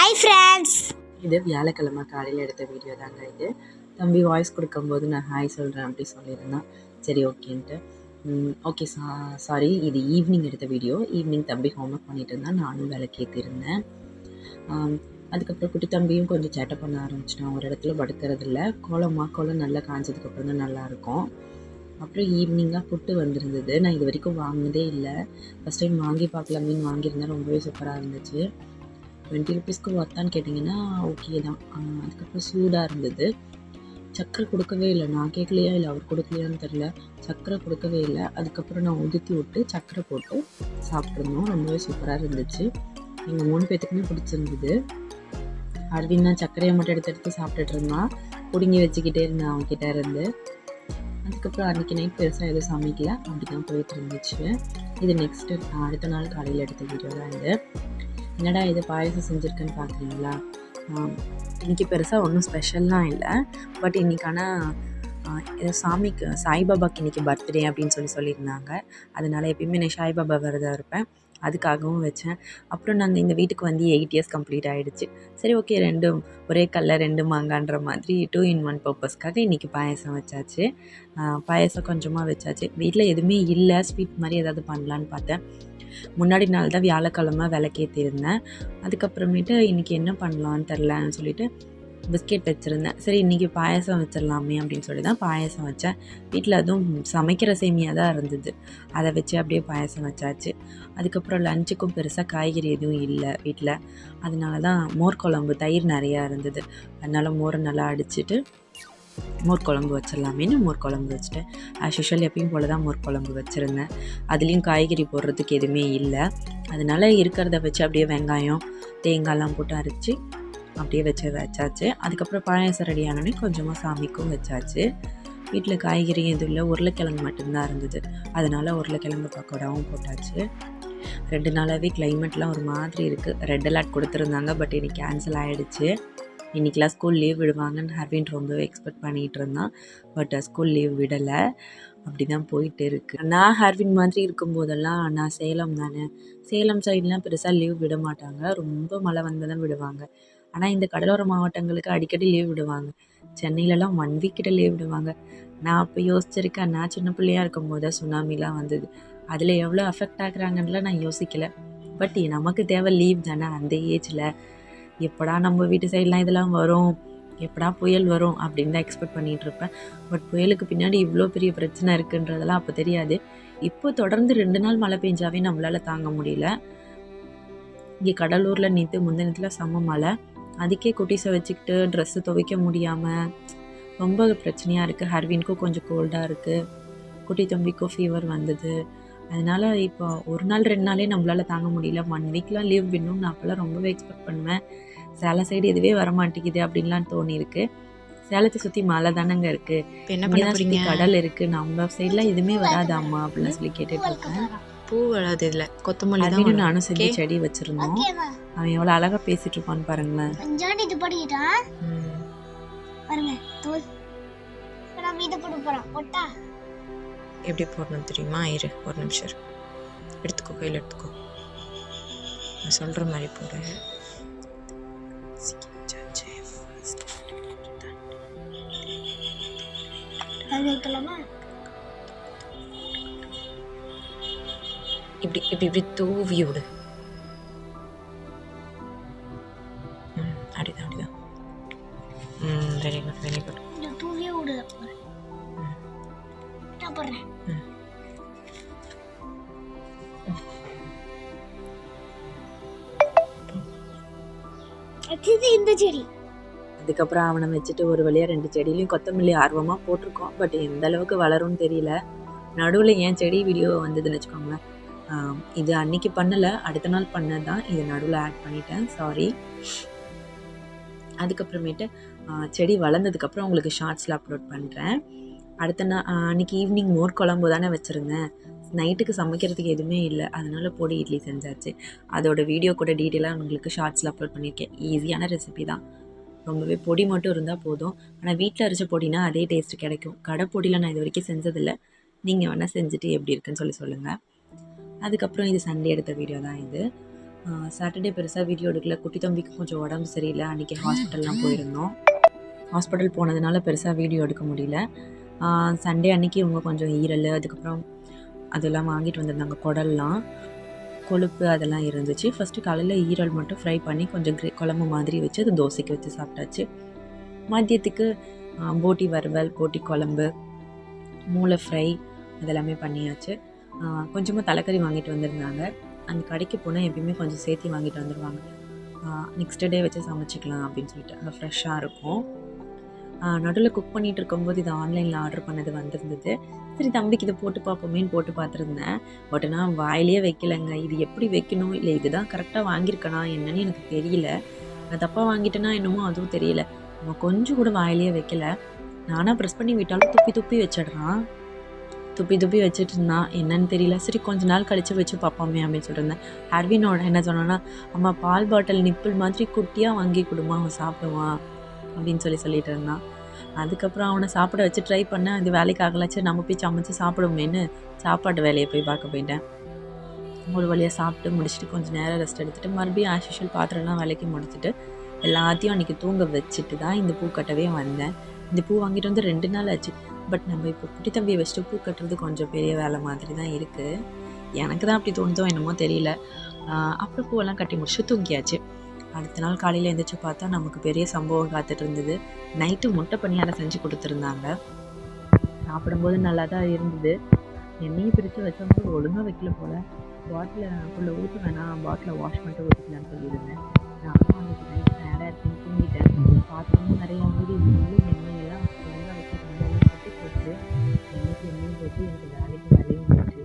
Hi friends. இது வியாழக்கிழமை காலையில் எடுத்த வீடியோ தாங்க. இது தம்பி வாய்ஸ் கொடுக்கும்போது நான் ஹாய் சொல்கிறேன் அப்படி சொல்லியிருந்தான். சரி ஓகேன்ட்டு ஓகே சாரி, இது ஈவினிங் எடுத்த வீடியோ. ஈவினிங் தம்பி ஹோம்ஒர்க் பண்ணிட்டு இருந்தான், நானும் வேலைக்கு ஏற்றிருந்தேன். அதுக்கப்புறம் குட்டி தம்பியும் கொஞ்சம் சேட்டை பண்ண ஆரம்பிச்சிட்டான். ஒரு இடத்துல படுக்கிறதில்ல. கோலம் நல்லா காய்ஞ்சதுக்கப்புறம் தான் நல்லாயிருக்கும். அப்புறம் ஈவினிங்காக புட்டு வந்திருந்தது. நான் இது வரைக்கும் வாங்கினதே இல்லை, ஃபஸ்ட் டைம் வாங்கி பார்க்கலாமேன்னு வாங்கியிருந்தேன். ரொம்பவே சூப்பராக இருந்துச்சு. 20 ருபீஸ்க்கு ஒர்த்தான்னு கேட்டிங்கன்னா ஓகே தான். அதுக்கப்புறம் சூடாக இருந்தது. சர்க்கரை கொடுக்கவே இல்லை. நான் கேட்கலையா இல்லை அவர் கொடுக்கலையான்னு தெரில, சர்க்கரை கொடுக்கவே இல்லை. அதுக்கப்புறம் நான் உதுத்தி விட்டு சர்க்கரை போட்டு சாப்பிட்ருந்தோம். ரொம்பவே சூப்பராக இருந்துச்சு. எங்கள் 3 பேத்துக்குமே பிடிச்சிருந்தது. அரவிந்த் தான் சர்க்கரையை மட்டும் எடுத்து சாப்பிட்டுட்டு இருந்தான். பிடுங்கி வச்சுக்கிட்டே இருந்தேன் அவன்கிட்ட இருந்து. அதுக்கப்புறம் அன்றைக்கி நைட் பெருசாக எதுவும் சமைக்கல, அப்படி தான் போயிட்டு இருந்துச்சு. இது நெக்ஸ்ட்டு அடுத்த நாள் காலையில் எடுத்த வீடியோ தான் இது. என்னடா இது பாயசம் செஞ்சுருக்கேன்னு பார்க்குறீங்களா? இன்றைக்கி பெருசாக ஒன்றும் ஸ்பெஷல்லாம் இல்லை. பட் இன்றைக்கான ஏதோ சாமிக்கு சாய்பாபாக்கு இன்றைக்கி பர்த்டே அப்படின்னு சொல்லியிருந்தாங்க. அதனால் எப்பயுமே நான் சாய்பாபா விரதம் இருப்பேன், அதுக்காகவும் வச்சேன். அப்புறம் நாங்கள் இந்த வீட்டுக்கு வந்து 8 இயர்ஸ் கம்ப்ளீட் ஆகிடுச்சு. சரி ஓகே, ரெண்டும் ஒரே கல்ல 2 மாங்கான்ற மாதிரி 2 in 1 பர்பஸ்க்காக இன்றைக்கி பாயசம் வச்சாச்சு. பாயசம் கொஞ்சமாக வச்சாச்சு. வீட்டில் எதுவுமே இல்லை, ஸ்வீட் மாதிரி ஏதாவது பண்ணலான்னு பார்த்தேன். முன்னாடி நாள் தான் வியாழக்கிழமை விளக்கேற்றிருந்தேன். அதுக்கப்புறமேட்டு இன்றைக்கி என்ன பண்ணலான்னு தெரிலன்னு சொல்லிட்டு பிஸ்கெட் வச்சுருந்தேன். சரி இன்றைக்கி பாயசம் வச்சிடலாமே அப்படின்னு சொல்லி தான் பாயசம் வச்சேன். வீட்டில் அதுவும் சமைக்கிற சேமியாக தான் இருந்தது, அதை வச்சு அப்படியே பாயசம் வச்சாச்சு. அதுக்கப்புறம் லஞ்சுக்கும் பெருசாக காய்கறி எதுவும் இல்லை வீட்டில். அதனால தான் மோர் குழம்பு, தயிர் நிறையா இருந்தது. அதனால் மோரை நல்லா அடிச்சுட்டு மோர் குழம்பு வச்சிடலாமேன்னு மோர் குழம்பு வச்சுட்டேன். ஆஸ் யூஷுவல் எப்பயும் போல் தான் மோர் குழம்பு வச்சுருந்தேன். அதுலேயும் காய்கறி போடுறதுக்கு எதுவுமே இல்லை. அதனால் இருக்கிறத வச்சு அப்படியே வெங்காயம் தேங்காய்லாம் போட்டு அரைச்சி அப்படியே வச்சாச்சு. அதுக்கப்புறம் பாயாசம் ரெடி ஆனோடனே கொஞ்சமாக சாமிக்கும் வச்சாச்சு. வீட்டில் காய்கறி எதுவும் இல்லை, உருளைக்கிழங்கு மட்டும்தான் இருந்தது. அதனால் உருளைக்கிழங்கு பக்கோடாவும் போட்டாச்சு. 2 நாளாகவே கிளைமேட்லாம் ஒரு மாதிரி இருக்குது. ரெட் அலர்ட் கொடுத்துருந்தாங்க, பட் இன்றைக்கி கேன்சல் ஆகிடுச்சு. இன்றைக்கெலாம் ஸ்கூல் லீவ் விடுவாங்கன்னு ஹர்வின் ரொம்பவே எக்ஸ்பெக்ட் பண்ணிகிட்டு இருந்தான். பட் ஸ்கூல் லீவ் விடலை. அப்படி தான் போயிட்டு இருக்குது. நான் ஹர்வின் மாதிரி இருக்கும்போதெல்லாம் நான் சேலம் தானே, சேலம் சைட்லாம் பெருசாக லீவ் விட மாட்டாங்க, ரொம்ப மழை வந்து தான் விடுவாங்க. ஆனால் இந்த கடலோர மாவட்டங்களுக்கு அடிக்கடி லீவ் விடுவாங்க. சென்னையிலலாம் 1 வீக் கிட்ட லீவ் விடுவாங்க. நான் அப்போ யோசிச்சிருக்கேன், நான் சின்ன பிள்ளையாக இருக்கும்போது சுனாமிலாம் வந்தது, அதில் எவ்வளோ அஃபெக்ட் ஆகுறாங்கன்னுலாம் நான் யோசிக்கலை. பட் நமக்கு தேவை லீவ் தானே. அந்த ஏஜில் எப்படா நம்ம வீட்டு சைட்லாம் இதெல்லாம் வரும், எப்படா புயல் வரும் அப்படின்னு தான் எக்ஸ்பெக்ட் பண்ணிகிட்டு இருப்பேன். பட் புயலுக்கு பின்னாடி இவ்வளோ பெரிய பிரச்சனை இருக்குன்றதெல்லாம் அப்போ தெரியாது. இப்போ தொடர்ந்து 2 நாள் மழை பெஞ்சாவே நம்மளால் தாங்க முடியல. இங்கே கடலூரில் நேற்று முந்தினத்தில் செம்ம மழை. அதுக்கே குட்டீஸை வச்சுக்கிட்டு ட்ரெஸ்ஸு துவைக்க முடியாமல் ரொம்ப பிரச்சனையாக இருக்குது. ஹர்வின்க்கும் கொஞ்சம் கோல்டாக இருக்குது, குட்டி தம்பிக்கும் ஃபீவர் வந்தது. அதனால் இப்போ 1 நாள் 2 நாளே நம்மளால் தாங்க முடியல. 1 வீக்லாம் லீவ் வேணும்னு நான் அப்போல்லாம் ரொம்பவே எக்ஸ்பெக்ட் பண்ணுவேன். சேலம் சைடு இதுவே வரமாட்டேங்குது அப்படின்லாம் தோணியிருக்கு. சேலத்தை சுற்றி மழை தானங்க இருக்குது, என்ன சுற்றி கடல் இருக்குது, நம்ம சைட்லாம் எதுவுமே வராதாம்மா அப்படிலாம் சொல்லி கேட்டுட்டு இருக்கேன். பூ வராது இதில், கொத்தமல்லி தான் நானும் செஞ்சு செடி வச்சுருந்தோம். அவன் எவ்வளோ அழகாக பேசிகிட்டு இருப்பான்னு பாருங்களேன். எப்படி போடணும் தெரியுமா? இரு ஒரு நிமிஷம் எடுத்துக்கோ, கையில் எடுத்துக்கோ, நான் சொல்கிற மாதிரி போகிறேன். இப்படி இப்படி இப்படி தூவி விடு. அப்படிதான் அப்படிதான். Very good very good. தூவி விடு. இந்த செடி அதுக்கப்புறம் அவனை வச்சுட்டு ஒரு வழியாக 2 செடியிலையும் கொத்தமல்லி ஆர்வமாக போட்டிருக்கோம். பட் எந்த அளவுக்கு வளரும்னு தெரியல. நடுவில் என் செடி வீடியோ வந்ததுன்னு வச்சுக்கோங்களேன். இது அன்னைக்கு பண்ணலை, அடுத்த நாள் பண்ணது தான். இது நடுவில் ஆட் பண்ணிட்டேன், சாரி. அதுக்கப்புறமேட்டு செடி வளர்ந்ததுக்கப்புறம் உங்களுக்கு ஷார்ட்ஸில் அப்லோட் பண்ணுறேன். அடுத்த நாள் அன்றைக்கி ஈவினிங் மோர் குழம்பு தானே வச்சுருந்தேன். நைட்டுக்கு சமைக்கிறதுக்கு எதுவுமே இல்லை, அதனால் பொடி இட்லி செஞ்சாச்சு. அதோட வீடியோ கூட டீட்டெயிலாக உங்களுக்கு ஷார்ட்ஸில் அப்லோட் பண்ணியிருக்கேன். ஈஸியான ரெசிபி தான், ரொம்பவே பொடி மட்டும் இருந்தால் போதும். ஆனால் வீட்டில் அரைச்ச பொடினா அதே டேஸ்ட்டு கிடைக்கும். கடை பொடியில் நான் இது வரைக்கும் செஞ்சதில்லை. நீங்கள் வேணால் செஞ்சுட்டு எப்படி இருக்குன்னு சொல்லுங்கள். அதுக்கப்புறம் இது சண்டே எடுத்த வீடியோ தான் இது. சாட்டர்டே பெருசாக வீடியோ எடுக்கல. குட்டி தம்பிக்கு கொஞ்சம் உடம்பு சரியில்லை. அன்றைக்கி ஹாஸ்பிட்டல்லாம் போயிருந்தோம். ஹாஸ்பிட்டல் போனதுனால பெருசாக வீடியோ எடுக்க முடியல. சண்டே அன்றைக்கி இவங்க கொஞ்சம் ஈரல், அதுக்கப்புறம் அதெல்லாம் வாங்கிட்டு வந்திருந்தாங்க. குடல்லாம், கொழுப்பு அதெல்லாம் இருந்துச்சு. ஃபஸ்ட்டு காலையில் ஈரல் மட்டும் ஃப்ரை பண்ணி கொஞ்சம் குழம்பு மாதிரி வச்சு அது தோசைக்கு வச்சு சாப்பிட்டாச்சு. மதியத்துக்கு போட்டி வறுவல், போட்டி குழம்பு, மூளை ஃப்ரை அதெல்லாமே பண்ணியாச்சு. கொஞ்சமாக தலைக்கறி வாங்கிட்டு வந்திருந்தாங்க. அந்த கடைக்கு போனால் எப்பயுமே கொஞ்சம் சேர்த்து வாங்கிட்டு வந்துடுவாங்க. நெக்ஸ்ட் டே வச்சு சமைச்சிக்கலாம் அப்படின்னு சொல்லிட்டு அங்கே ஃப்ரெஷ்ஷாக இருக்கும். நடுவில் குக் பண்ணிகிட்டு இருக்கும்போது இது ஆன்லைனில் ஆர்டர் பண்ணது வந்திருந்தது. சரி தம்பிக்கு இதை போட்டு பார்ப்போமேன்னு போட்டு பார்த்துருந்தேன். பட் நான் வாயிலே வைக்கலைங்க. இது எப்படி வைக்கணும், இல்லை இதுதான் கரெக்டாக வாங்கியிருக்கனா என்னன்னு எனக்கு தெரியல. நான் தப்பாக வாங்கிட்டேன்னா என்னமோ அதுவும் தெரியல. நம்ம கொஞ்சம் கூட வாயிலே வைக்கல. நானாக ப்ரெஸ் பண்ணி விட்டாலும் துப்பி துப்பி வச்சிடுறான். துப்பி வச்சுட்டு இருந்தான். என்னன்னு தெரியல. சரி கொஞ்ச நாள் கழித்து வச்சு பார்ப்போமே அப்படின்னு சொல்லியிருந்தேன். ஹர்வினோட என்ன சொன்னான்னா, அம்மா பால் பாட்டில் நிப்பிள் மாதிரி குட்டியாக வாங்கி கொடுமா, அவன் சாப்பிடுவான் அப்படின்னு சொல்லிட்டு இருந்தான். அதுக்கப்புறம் அவனை சாப்பிட வச்சு ட்ரை பண்ணேன். அது வேலைக்கு ஆகலாச்சு. நம்ம போய் சமைச்சு சாப்பிடுவோமேன்னு சாப்பாட்டு வேலையை போய் பார்க்க போயிட்டேன். ஒரு வழியாக சாப்பிட்டு முடிச்சுட்டு கொஞ்சம் நேரம் ரெஸ்ட் எடுத்துகிட்டு மறுபடியும் ஆஸ் யூஷுவல் பாத்திரம்லாம் வேலைக்கு முடிச்சுட்டு எல்லாத்தையும் அன்றைக்கி தூங்க வச்சுட்டு தான் இந்த பூ கட்டவே வந்தேன். இந்த பூ வாங்கிட்டு வந்து 2 நாள் ஆச்சு. பட் நம்ம இப்போ குட்டி தம்பியை வச்சுட்டு பூ கட்டுறது கொஞ்சம் பெரிய வேலை மாதிரி தான் இருக்குது. எனக்கு தான் அப்படி தோணுதோ என்னமோ தெரியல. அப்புறம் பூவெல்லாம் கட்டி முடிச்சு தூங்கியாச்சு. அடுத்த நாள் காலையில் எழுந்திரிச்சு பார்த்தா நமக்கு பெரிய சம்பவம் காத்துட்டு இருந்தது. நைட்டு முட்டை பணியாரம் செஞ்சு கொடுத்துருந்தாங்க. சாப்பிடும்போது நல்லா தான் இருந்தது. எண்ணெயும் பிரித்து வச்சவங்க ஒழுங்காக வைக்கல போல். பாட்டில் ஊற்ற வேணாம், பாட்டில் வாஷ் பண்ணிட்டு ஊற்றிக்கலான்னு சொல்லியிருந்தேன். நானும் அன்றைக்கி நைட் டயர்டாக இருக்குன்னு தூங்கிட்டேன். பாத்திரமும் நிறையா மூடி எண்ணெயெல்லாம் ஒழுங்காக வச்சு எண்ணெயெல்லாம் கட்டி போட்டு எண்ணெயும் போட்டு எனக்கு வேலையும் வந்துச்சு.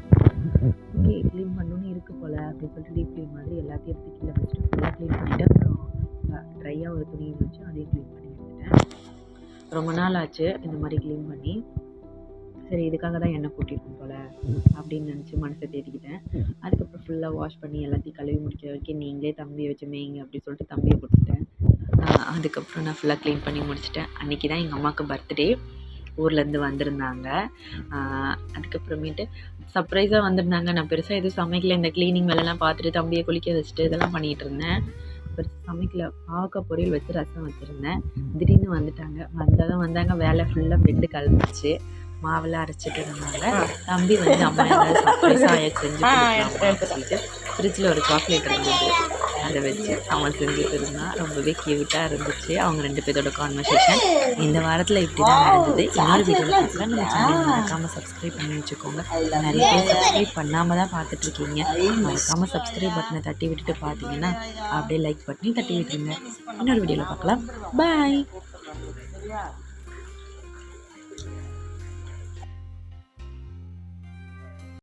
ஓகே க்ளீன் பண்ணணுன்னு இருக்குது போல் அப்படின்னு சொல்லிட்டு டீப் க்ளீன் மாதிரி எல்லாத்தையும் எடுத்து கீழே வச்சுட்டு ஃபுல்லாக க்ளீன் பண்ணிவிட்டு அப்புறம் ட்ரையாக ஒரு துணியை வச்சு அதையும் க்ளீன் பண்ணி எடுத்துட்டேன். ரொம்ப நாள் ஆச்சு இந்த மாதிரி க்ளீன் பண்ணி. சரி இதுக்காக தான் எண்ணெய் கூட்டியிருக்கும் போல் அப்படின்னு நினச்சி மனசை தேடிக்கிட்டேன். அதுக்கப்புறம் ஃபுல்லாக வாஷ் பண்ணி எல்லாத்தையும் கழுவி முடிக்கிற வரைக்கும் நீங்களே தம்பியை வச்சு மேய்ங்க அப்படின்னு சொல்லிட்டு தம்பியை கொடுத்துட்டேன். அதுக்கப்புறம் நான் ஃபுல்லாக க்ளீன் பண்ணி முடிச்சிட்டேன். அன்றைக்கி தான் எங்கள் அம்மாவுக்கு பர்த்டே. ஊர்லேருந்து வந்திருந்தாங்க. அதுக்கப்புறமேட்டு சர்ப்ரைஸாக வந்திருந்தாங்க. நான் பெருசாக எதுவும் சமைக்கல. இந்த க்ளீனிங் வேலைலாம் பார்த்துட்டு தம்பியை குளிக்க வச்சுட்டு இதெல்லாம் பண்ணிகிட்டு இருந்தேன். பெருசாக சமைக்கல. பாவக்காய் பொரியல் வச்சு ரசம் வச்சுருந்தேன். திடீர்னு வந்தாங்க. வேலை ஃபுல்லாக பெண்டு கலந்துச்சு. மாவெல்லாம் அரைச்சிட்டு இருந்தாங்க. தம்பி வந்து அம்மா ஏதாவது சர்ப்ரைஸாக செஞ்சு கொடுத்துட்டு ஃப்ரிட்ஜில் ஒரு சாக்லேட் இருந்தது, அதை வச்சு அவன் செஞ்சுட்டு இருந்தான். ரொம்பவே க்யூட்டாக இருந்துச்சு அவங்க 2 பேரோட கான்வர்சேஷன். இந்த வாரத்தில் இப்படி தான் நடந்தது. இன்னொரு வீடியோவில் பார்க்கலாம். நம்ம சேனல் மறக்காமல் சப்ஸ்கிரைப் பண்ணி வச்சுக்கோங்க. நிறைய பேர் சப்ஸ்கிரைப் பண்ணாமல் தான் பார்த்துட்ருக்கீங்க. மறக்காமல் சப்ஸ்கிரைப் பட்டனை தட்டி விட்டுட்டு பார்த்தீங்கன்னா அப்படியே லைக் பட்டனையும் தட்டி விட்டுருங்க. இன்னொரு வீடியோவில் பார்க்கலாம். பாய்.